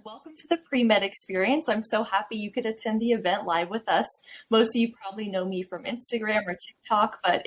welcome to the Premed Experience. I'm so happy you could attend the event live with us. Most of you probably know me from Instagram or TikTok, but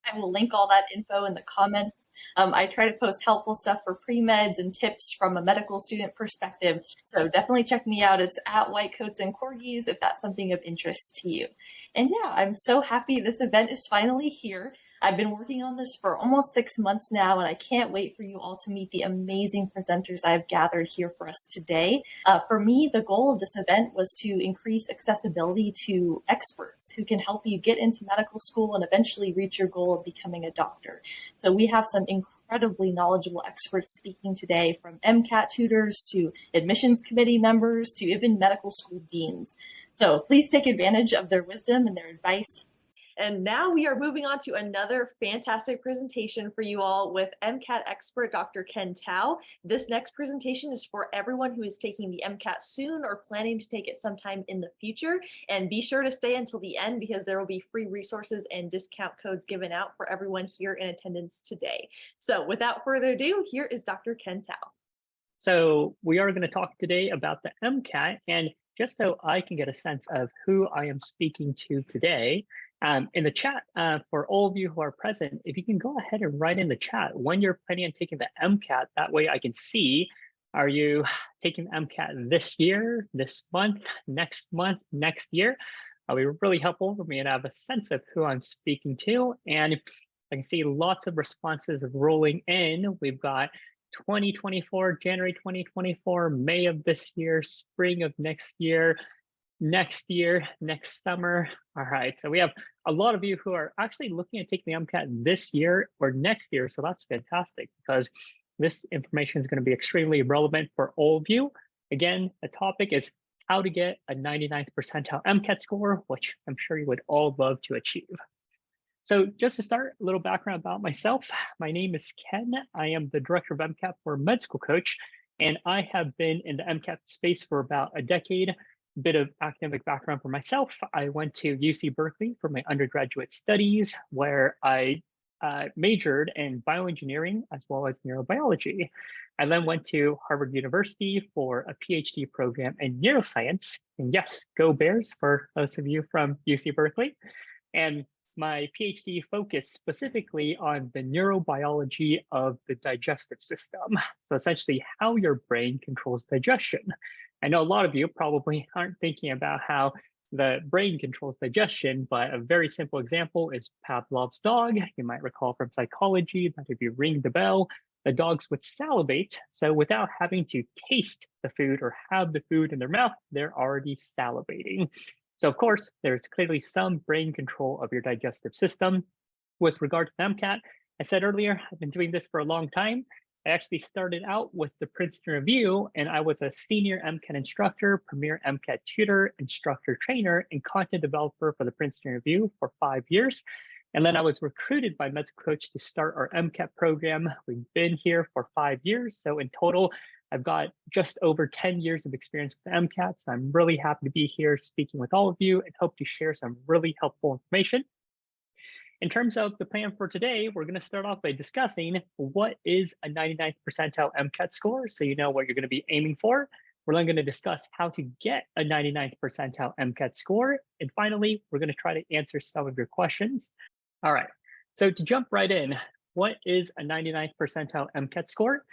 I will link all that info in the comments. I try to post helpful stuff for pre-meds and tips from a medical student perspective. So definitely check me out. It's at White Coats and Corgis if that's something of interest to you. And yeah, I'm so happy this event is finally here. I've been working on this for almost 6 months now, and I can't wait for you all to meet the amazing presenters I've gathered here for us today. For me, the goal of this event was to increase accessibility to experts who can help you get into medical school and eventually reach your goal of becoming a doctor. So we have some incredibly knowledgeable experts speaking today, from MCAT tutors to admissions committee members to even medical school deans. So please take advantage of their wisdom and their advice. And now we are moving on to another fantastic presentation for you all with MCAT expert Dr. Ken Tao. This next presentation is for everyone who is taking the MCAT soon or planning to take it sometime in the future. And be sure to stay until the end because there will be free resources and discount codes given out for everyone here in attendance today. So without further ado, here is Dr. Ken Tao. So we are going to talk today about the MCAT, and just so I can get a sense of who I am speaking to today, in the chat, for all of you who are present, if you can go ahead and write in the chat when you're planning on taking the MCAT, that way I can see, are you taking the MCAT this year, this month, next year? It'll be really helpful for me to have a sense of who I'm speaking to. And I can see lots of responses rolling in. We've got 2024, January 2024, May of this year, spring of next year, next summer. All right, so we have a lot of you who are actually looking at taking the MCAT this year or next year. So that's fantastic because this information is going to be extremely relevant for all of you. Again, the topic is how to get a 99th percentile MCAT score, which I'm sure you would all love to achieve. So just to start, a little background about myself. My name is Ken. I am the director of MCAT for Med School Coach, and I have been in the MCAT space for about a decade. Bit of academic background for myself. I went to UC Berkeley for my undergraduate studies, where I majored in bioengineering as well as neurobiology. I then went to Harvard University for a PhD program in neuroscience. And yes, go Bears for those of you from UC Berkeley. And my PhD focused specifically on the neurobiology of the digestive system. So essentially how your brain controls digestion. I know a lot of you probably aren't thinking about how the brain controls digestion, but a very simple example is Pavlov's dog. You might recall from psychology that if you ring the bell, the dogs would salivate. So without having to taste the food or have the food in their mouth, they're already salivating. So of course, there's clearly some brain control of your digestive system. With regard to the MCAT, I said earlier, I've been doing this for a long time. I actually started out with the Princeton Review, and I was a senior MCAT instructor, premier MCAT tutor, instructor trainer, and content developer for the Princeton Review for 5 years. And then I was recruited by Med School Coach to start our MCAT program. We've been here for 5 years. So in total, I've got just over 10 years of experience with MCAT. So I'm really happy to be here speaking with all of you and hope to share some really helpful information. In terms of the plan for today, we're going to start off by discussing what is a 99th percentile MCAT score, so you know what you're going to be aiming for. We're then going to discuss how to get a 99th percentile MCAT score. And finally, we're going to try to answer some of your questions. All right, so to jump right in, what is a 99th percentile MCAT score?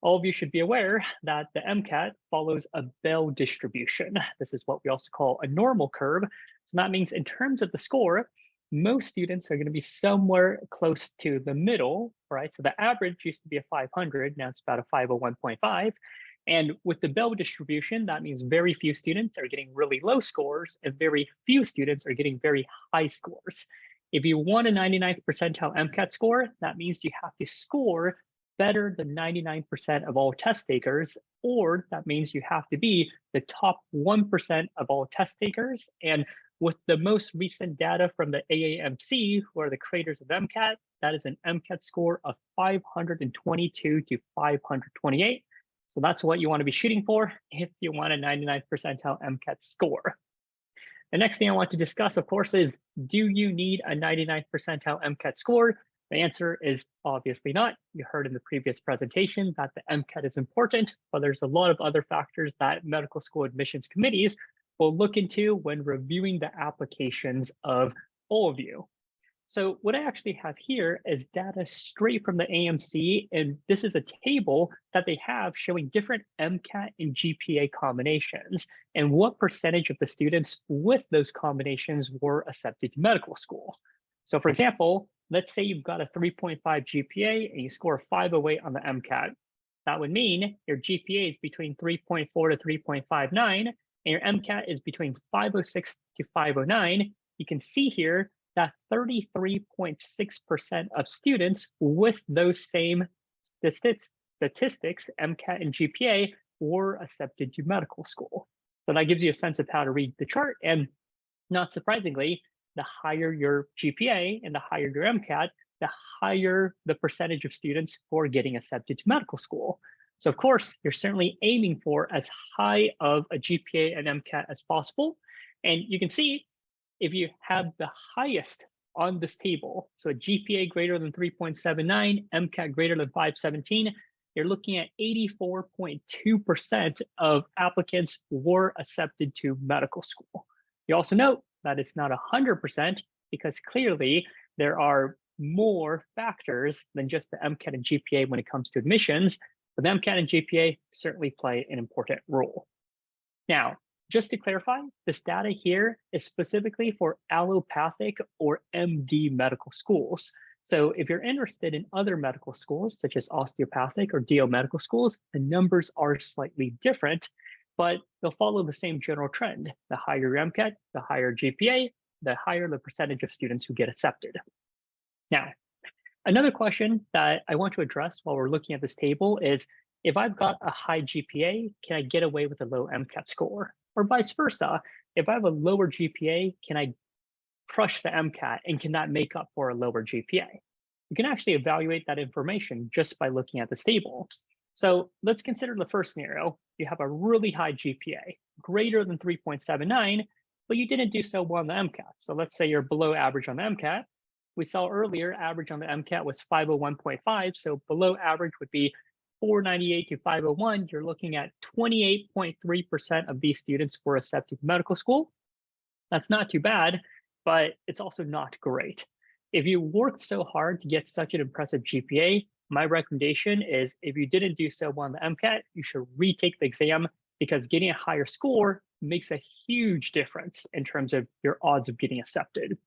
All of you should be aware that the MCAT follows a bell distribution. This is what we also call a normal curve. So that means in terms of the score, most students are going to be somewhere close to the middle, right? So the average used to be a 500, now it's about a 501.5. And with the bell distribution, that means very few students are getting really low scores and very few students are getting very high scores. If you want a 99th percentile MCAT score, that means you have to score better than 99% of all test takers, or that means you have to be the top 1% of all test takers. And with the most recent data from the AAMC, who are the creators of MCAT, that is an MCAT score of 522 to 528. So that's what you want to be shooting for if you want a 99th percentile MCAT score. The next thing I want to discuss, of course, is do you need a 99th percentile MCAT score? The answer is obviously not. You heard in the previous presentation that the MCAT is important, but there's a lot of other factors that medical school admissions committees will look into when reviewing the applications of all of you. So what I actually have here is data straight from the AMC, and this is a table that they have showing different MCAT and GPA combinations and what percentage of the students with those combinations were accepted to medical school. So for example, let's say you've got a 3.5 GPA and you score a 508 on the MCAT. That would mean your GPA is between 3.4 to 3.59, and your MCAT is between 506 to 509. You can see here that 33.6% of students with those same statistics, MCAT and GPA, were accepted to medical school. So that gives you a sense of how to read the chart. And not surprisingly, the higher your GPA and the higher your MCAT, the higher the percentage of students who are getting accepted to medical school. So of course, you're certainly aiming for as high of a GPA and MCAT as possible. And you can see if you have the highest on this table, so a GPA greater than 3.79, MCAT greater than 517, you're looking at 84.2% of applicants were accepted to medical school. You also note that it's not 100% because clearly there are more factors than just the MCAT and GPA when it comes to admissions, but the MCAT and GPA certainly play an important role. Now, just to clarify, this data here is specifically for allopathic or MD medical schools. So if you're interested in other medical schools, such as osteopathic or DO medical schools, the numbers are slightly different, but they'll follow the same general trend. The higher your MCAT, the higher GPA, the higher the percentage of students who get accepted. Now, another question that I want to address while we're looking at this table is, if I've got a high GPA, can I get away with a low MCAT score? Or vice versa, if I have a lower GPA, can I crush the MCAT and can that make up for a lower GPA? You can actually evaluate that information just by looking at this table. So let's consider the first scenario. You have a really high GPA, greater than 3.79, but you didn't do so well on the MCAT. So let's say you're below average on the MCAT. We saw earlier, average on the MCAT was 501.5, so below average would be 498 to 501, you're looking at 28.3% of these students were accepted to medical school. That's not too bad, but it's also not great. If you worked so hard to get such an impressive GPA, my recommendation is if you didn't do so well on the MCAT, you should retake the exam because getting a higher score makes a huge difference in terms of your odds of getting accepted.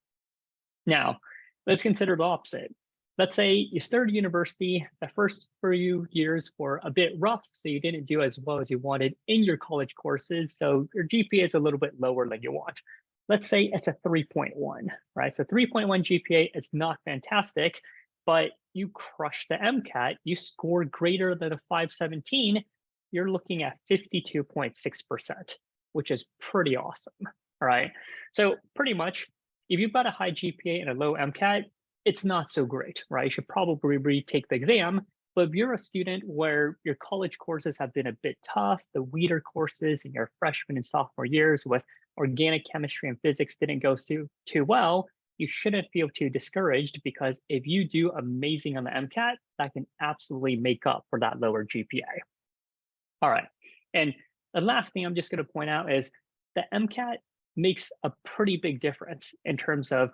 Now, let's consider the opposite. Let's say you started university, the first few years were a bit rough, so you didn't do as well as you wanted in your college courses, so your GPA is a little bit lower than you want. Let's say it's a 3.1, right? So 3.1 GPA is not fantastic, but you crushed the MCAT, you scored greater than a 517, you're looking at 52.6%, which is pretty awesome, all right? So pretty much, if you've got a high GPA and a low MCAT, it's not so great, right? You should probably retake the exam. But if you're a student where your college courses have been a bit tough, the weeder courses in your freshman and sophomore years with organic chemistry and physics didn't go too well, you shouldn't feel too discouraged because if you do amazing on the MCAT, that can absolutely make up for that lower GPA. All right, and the last thing I'm just going to point out is the MCAT makes a pretty big difference in terms of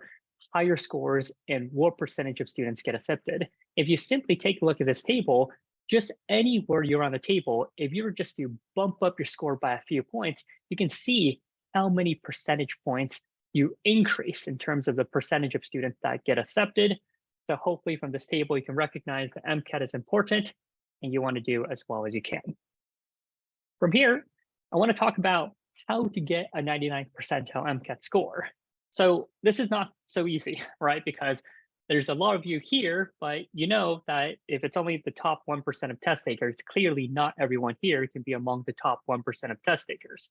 higher scores and what percentage of students get accepted. If you simply take a look at this table, just anywhere you're on the table, if you were just to bump up your score by a few points, you can see how many percentage points you increase in terms of the percentage of students that get accepted. So hopefully from this table, you can recognize that MCAT is important and you want to do as well as you can. From here, I want to talk about how to get a 99th percentile MCAT score. So this is not so easy, right? Because there's a lot of you here, but you know that if it's only the top 1% of test takers, clearly not everyone here can be among the top 1% of test takers.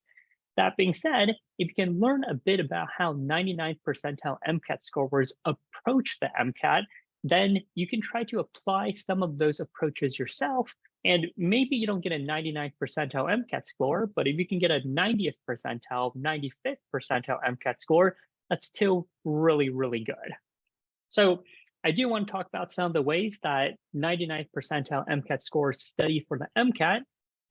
That being said, if you can learn a bit about how 99th percentile MCAT scorers approach the MCAT, then you can try to apply some of those approaches yourself. And maybe you don't get a 99th percentile MCAT score, but if you can get a 90th percentile, 95th percentile MCAT score, that's still really, really good. So I do want to talk about some of the ways that 99th percentile MCAT scores study for the MCAT,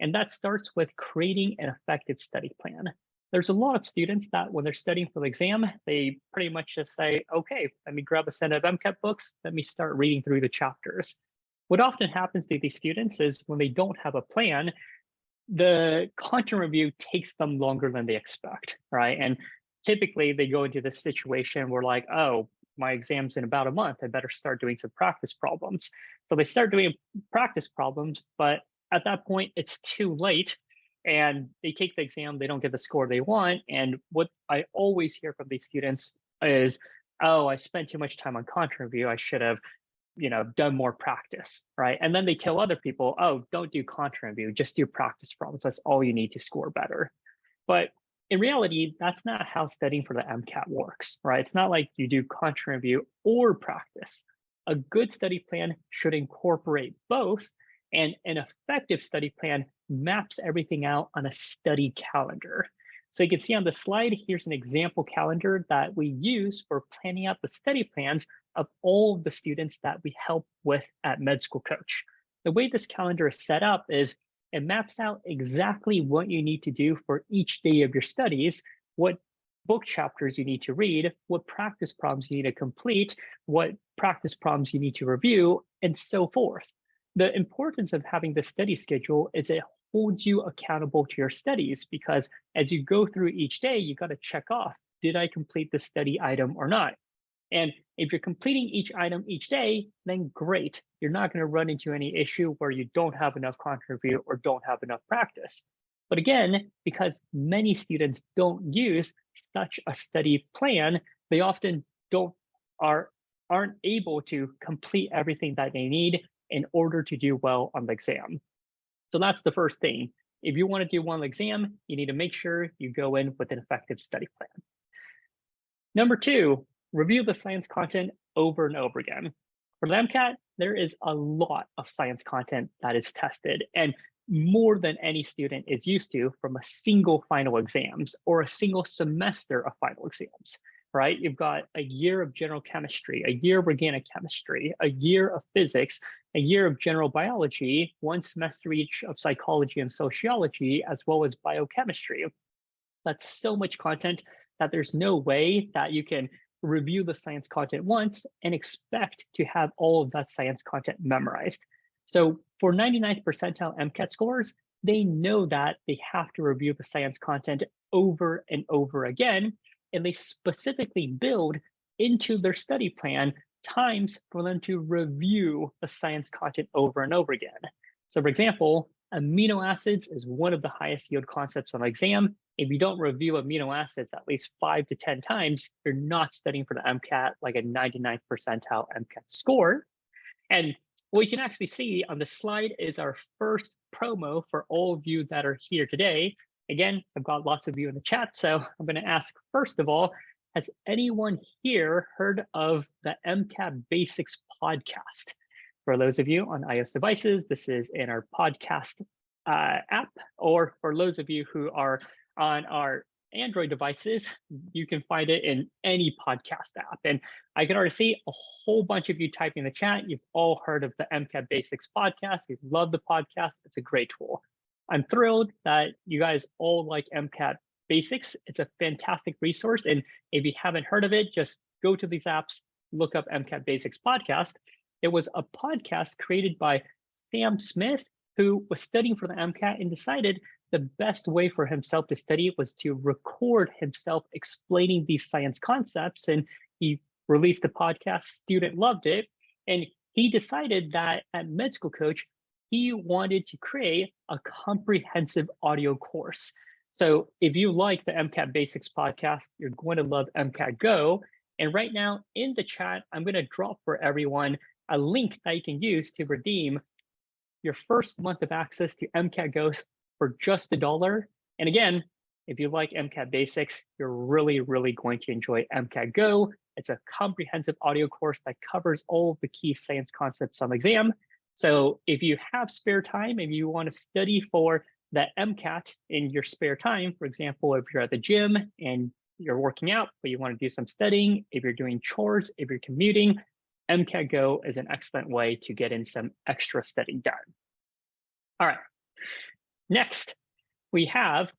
and that starts with creating an effective study plan. There's a lot of students that when they're studying for the exam, they pretty much just say, okay, let me grab a set of MCAT books, let me start reading through the chapters. What often happens to these students is when they don't have a plan, the content review takes them longer than they expect, right? And typically they go into this situation where like, oh, my exam's in about a month, I better start doing some practice problems. So they start doing practice problems, but at that point it's too late and they take the exam, they don't get the score they want. And what I always hear from these students is, oh, I spent too much time on content review, I should have done more practice, right? And then they tell other people, oh, don't do content review, just do practice problems. That's all you need to score better. But in reality, that's not how studying for the MCAT works, right? It's not like you do content review or practice. A good study plan should incorporate both, and an effective study plan maps everything out on a study calendar. So you can see on the slide, here's an example calendar that we use for planning out the study plans of all of the students that we help with at Med School Coach. The way this calendar is set up is it maps out exactly what you need to do for each day of your studies, what book chapters you need to read, what practice problems you need to complete, what practice problems you need to review, and so forth. The importance of having the study schedule is it holds you accountable to your studies, because as you go through each day, you got to check off, did I complete the study item or not? And if you're completing each item each day, then great. You're not going to run into any issue where you don't have enough content review or don't have enough practice. But again, because many students don't use such a study plan, they often aren't able to complete everything that they need in order to do well on the exam. So that's the first thing. If you want to do well on the exam, you need to make sure you go in with an effective study plan. Number two, review the science content over and over again. For the MCAT, there is a lot of science content that is tested, and more than any student is used to from a single final exams or a single semester of final exams, right? You've got a year of general chemistry, a year of organic chemistry, a year of physics, a year of general biology, one semester each of psychology and sociology, as well as biochemistry. That's so much content that there's no way that you can review the science content once and expect to have all of that science content memorized. So for 99th percentile MCAT scores, they know that they have to review the science content over and over again, and they specifically build into their study plan times for them to review the science content over and over again. So for example, amino acids is one of the highest yield concepts on the exam. If you don't review amino acids at least 5 to 10 times, you're not studying for the MCAT like a 99th percentile MCAT score. And what you can actually see on the slide is our first promo for all of you that are here today. Again, I've got lots of you in the chat, so I'm going to ask, first of all, has anyone here heard of the MCAT Basics podcast? For those of you on iOS devices, this is in our podcast app, or for those of you who are on our Android devices, you can find it in any podcast app. And I can already see a whole bunch of you typing in the chat. You've all heard of the MCAT Basics podcast. You love the podcast. It's a great tool. I'm thrilled that you guys all like MCAT Basics. It's a fantastic resource. And if you haven't heard of it, just go to these apps, look up MCAT Basics podcast. It was a podcast created by Sam Smith, who was studying for the MCAT and decided the best way for himself to study was to record himself explaining these science concepts. And he released the podcast, student loved it. And he decided that at Med School Coach, he wanted to create a comprehensive audio course. So if you like the MCAT Basics podcast, you're going to love MCAT Go. And right now in the chat, I'm going to drop for everyone a link that you can use to redeem your first month of access to MCAT Go for just $1. And again, if you like MCAT Basics, you're really, really going to enjoy MCAT Go. It's a comprehensive audio course that covers all of the key science concepts on the exam. So if you have spare time, if you want to study for the MCAT in your spare time, for example, if you're at the gym and you're working out, but you want to do some studying, if you're doing chores, if you're commuting, MCAT Go is an excellent way to get in some extra study done. All right, next, we have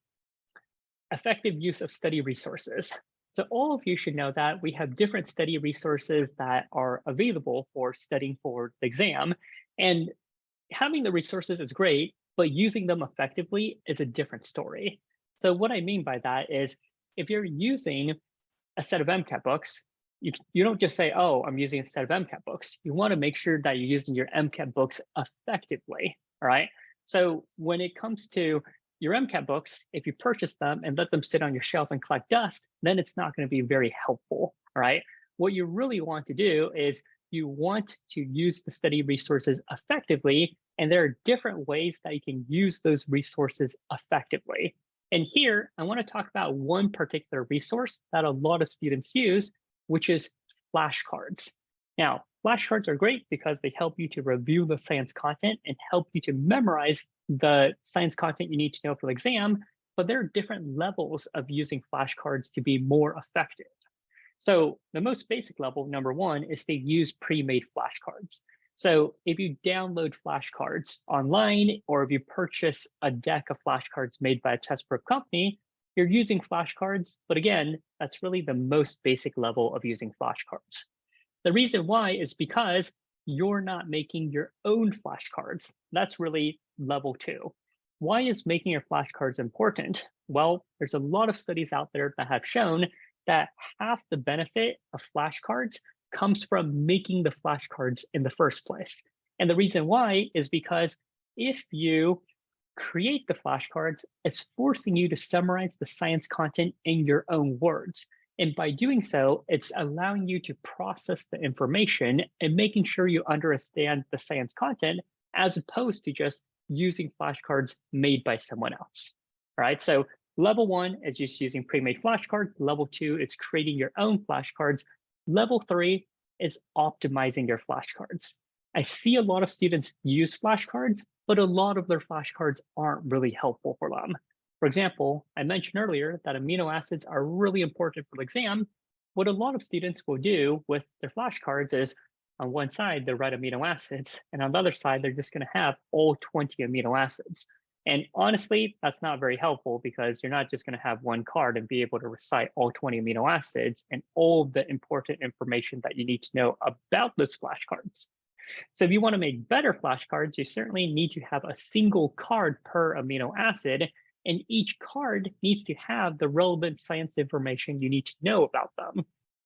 effective use of study resources. So all of you should know that we have different study resources that are available for studying for the exam. And having the resources is great, but using them effectively is a different story. So what I mean by that is if you're using a set of MCAT books, you don't just say, oh, I'm using a set of MCAT books. You want to make sure that you're using your MCAT books effectively, all right? So when it comes to your MCAT books, if you purchase them and let them sit on your shelf and collect dust, then it's not going to be very helpful, all right? What you really want to do is you want to use the study resources effectively, and there are different ways that you can use those resources effectively. And here, I want to talk about one particular resource that a lot of students use, which is flashcards. Now, flashcards are great because they help you to review the science content and help you to memorize the science content you need to know for the exam, but there are different levels of using flashcards to be more effective. So the most basic level, number one, is to use pre-made flashcards. So if you download flashcards online, or if you purchase a deck of flashcards made by a test prep company, you're using flashcards, but again, that's really the most basic level of using flashcards. The reason why is because you're not making your own flashcards. That's really level two. Why is making your flashcards important? Well, there's a lot of studies out there that have shown that half the benefit of flashcards comes from making the flashcards in the first place. And the reason why is because if you create the flashcards, it's forcing you to summarize the science content in your own words. And by doing so, it's allowing you to process the information and making sure you understand the science content, as opposed to just using flashcards made by someone else. All right, so level one is just using pre-made flashcards. Level two is creating your own flashcards. Level three is optimizing your flashcards. I see a lot of students use flashcards, but a lot of their flashcards aren't really helpful for them. For example, I mentioned earlier that amino acids are really important for the exam. What a lot of students will do with their flashcards is on one side, they write amino acids, and on the other side, they're just going to have all 20 amino acids. And honestly, that's not very helpful because you're not just going to have one card and be able to recite all 20 amino acids and all the important information that you need to know about those flashcards. So if you want to make better flashcards, you certainly need to have a single card per amino acid, and each card needs to have the relevant science information you need to know about them.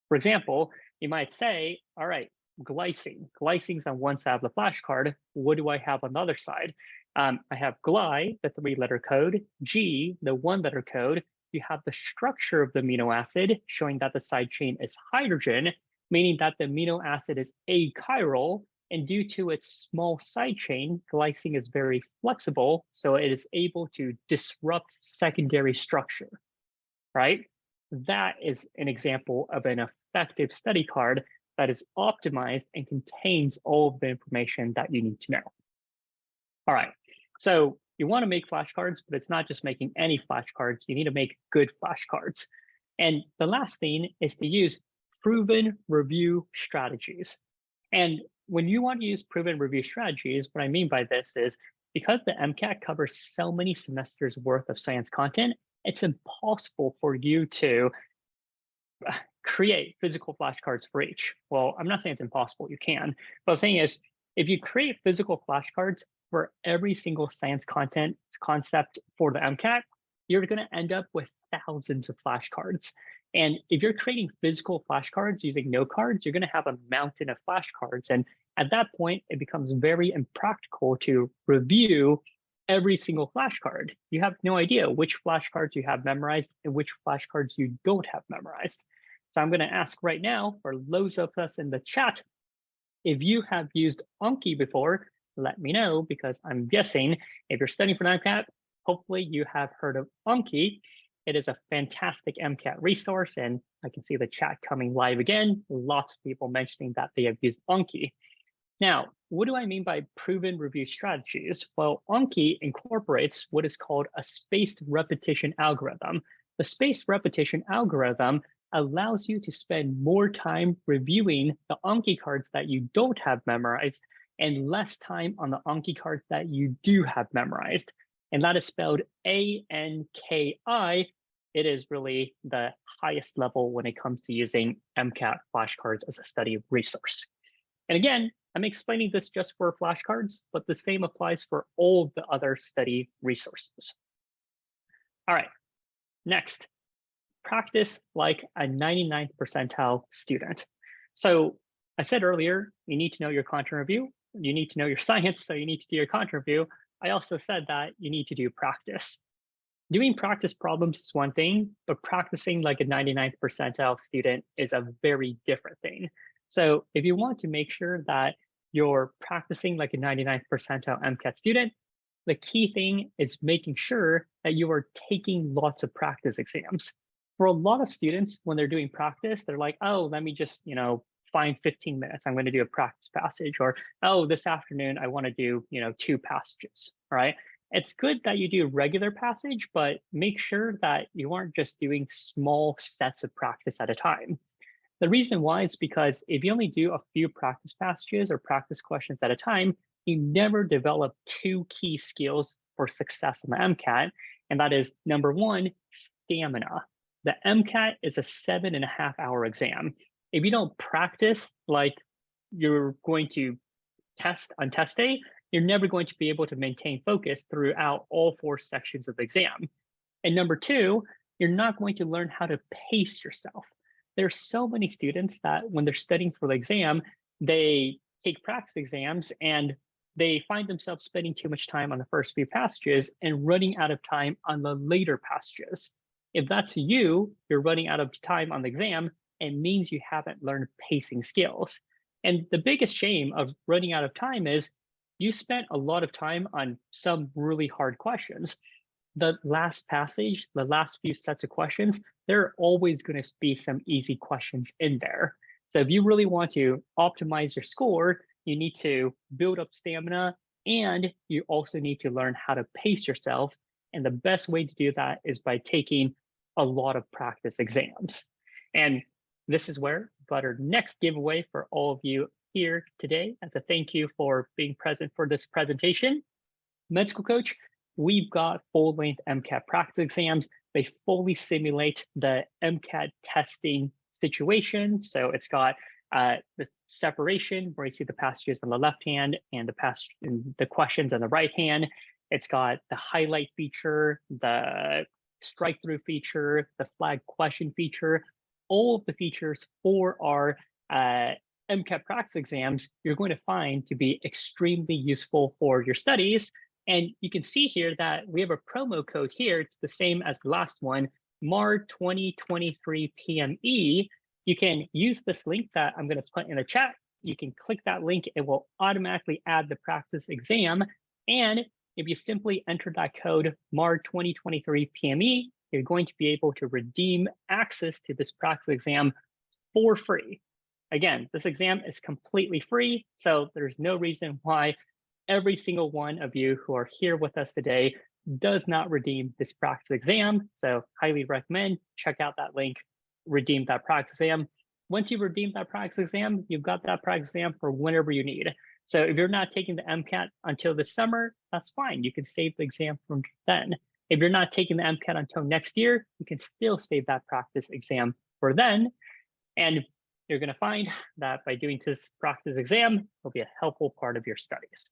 For example, you might say, all right, glycine. Glycine's on one side of the flashcard. What do I have on the other side? I have gly, the 3-letter code, G, the 1-letter code. You have the structure of the amino acid, showing that the side chain is hydrogen, meaning that the amino acid is achiral. And due to its small side chain, glycine is very flexible, so it is able to disrupt secondary structure, right? That is an example of an effective study card that is optimized and contains all of the information that you need to know. All right, so you want to make flashcards, but it's not just making any flashcards. You need to make good flashcards. And the last thing is to use proven review strategies. And when you want to use proven review strategies, what I mean by this is because the MCAT covers so many semesters worth of science content, it's impossible for you to create physical flashcards for each. Well, I'm not saying it's impossible, you can, but the thing is, if you create physical flashcards for every single science content concept for the MCAT, you're going to end up with thousands of flashcards. And if you're creating physical flashcards using note cards, you're going to have a mountain of flashcards. And at that point, it becomes very impractical to review every single flashcard. You have no idea which flashcards you have memorized and which flashcards you don't have memorized. So I'm going to ask right now for those of us in the chat, if you have used Anki before, let me know, because I'm guessing if you're studying for an MCAT, hopefully you have heard of Anki. It is a fantastic MCAT resource, and I can see the chat coming live again. Lots of people mentioning that they have used Anki. Now, what do I mean by proven review strategies? Well, Anki incorporates what is called a spaced repetition algorithm. The spaced repetition algorithm allows you to spend more time reviewing the Anki cards that you don't have memorized and less time on the Anki cards that you do have memorized. And that is spelled ANKI. It is really the highest level when it comes to using MCAT flashcards as a study resource. And again, I'm explaining this just for flashcards, but the same applies for all of the other study resources. All right, next, practice like a 99th percentile student. So I said earlier, you need to know your content review. You need to know your science, so you need to do your content review. I also said that you need to do practice. Doing practice problems is one thing, but practicing like a 99th percentile student is a very different thing. So if you want to make sure that you're practicing like a 99th percentile MCAT student, the key thing is making sure that you are taking lots of practice exams. For a lot of students, when they're doing practice, they're like, oh, let me just, find 15 minutes. I'm going to do a practice passage, or, oh, this afternoon, I want to do, 2 passages, right? It's good that you do regular passage, but make sure that you aren't just doing small sets of practice at a time. The reason why is because if you only do a few practice passages or practice questions at a time, you never develop 2 key skills for success in the MCAT. And that is number 1, stamina. The MCAT is a 7.5-hour exam. If you don't practice like you're going to test on test day, you're never going to be able to maintain focus throughout all 4 sections of the exam. And number 2, you're not going to learn how to pace yourself. There's so many students that when they're studying for the exam, they take practice exams and they find themselves spending too much time on the first few passages and running out of time on the later passages. If that's you, you're running out of time on the exam, it means you haven't learned pacing skills. And the biggest shame of running out of time is you spent a lot of time on some really hard questions. The last passage, the last few sets of questions, there are always going to be some easy questions in there. So if you really want to optimize your score, you need to build up stamina, and you also need to learn how to pace yourself. And the best way to do that is by taking a lot of practice exams. And this is where we've got our next giveaway for all of you here today as a thank you for being present for this presentation. Med School Coach, we've got full-length MCAT practice exams. They fully simulate the MCAT testing situation. So it's got the separation where you see the passages on the left hand and the questions on the right hand. It's got the highlight feature, the strike through feature, the flag question feature. All of the features for our MCAT practice exams, you're going to find to be extremely useful for your studies. And you can see here that we have a promo code here. It's the same as the last one, MAR2023 PME. You can use this link that I'm going to put in the chat. You can click that link. It will automatically add the practice exam. And if you simply enter that code MAR2023 PME, you're going to be able to redeem access to this practice exam for free. Again, this exam is completely free, so there's no reason why every single one of you who are here with us today does not redeem this practice exam. So highly recommend, check out that link, redeem that practice exam. Once you redeem that practice exam, you've got that practice exam for whenever you need. So if you're not taking the MCAT until this summer, that's fine. You can save the exam from then. If you're not taking the MCAT until next year, you can still save that practice exam for then. And you're going to find that by doing this practice exam, it'll be a helpful part of your studies.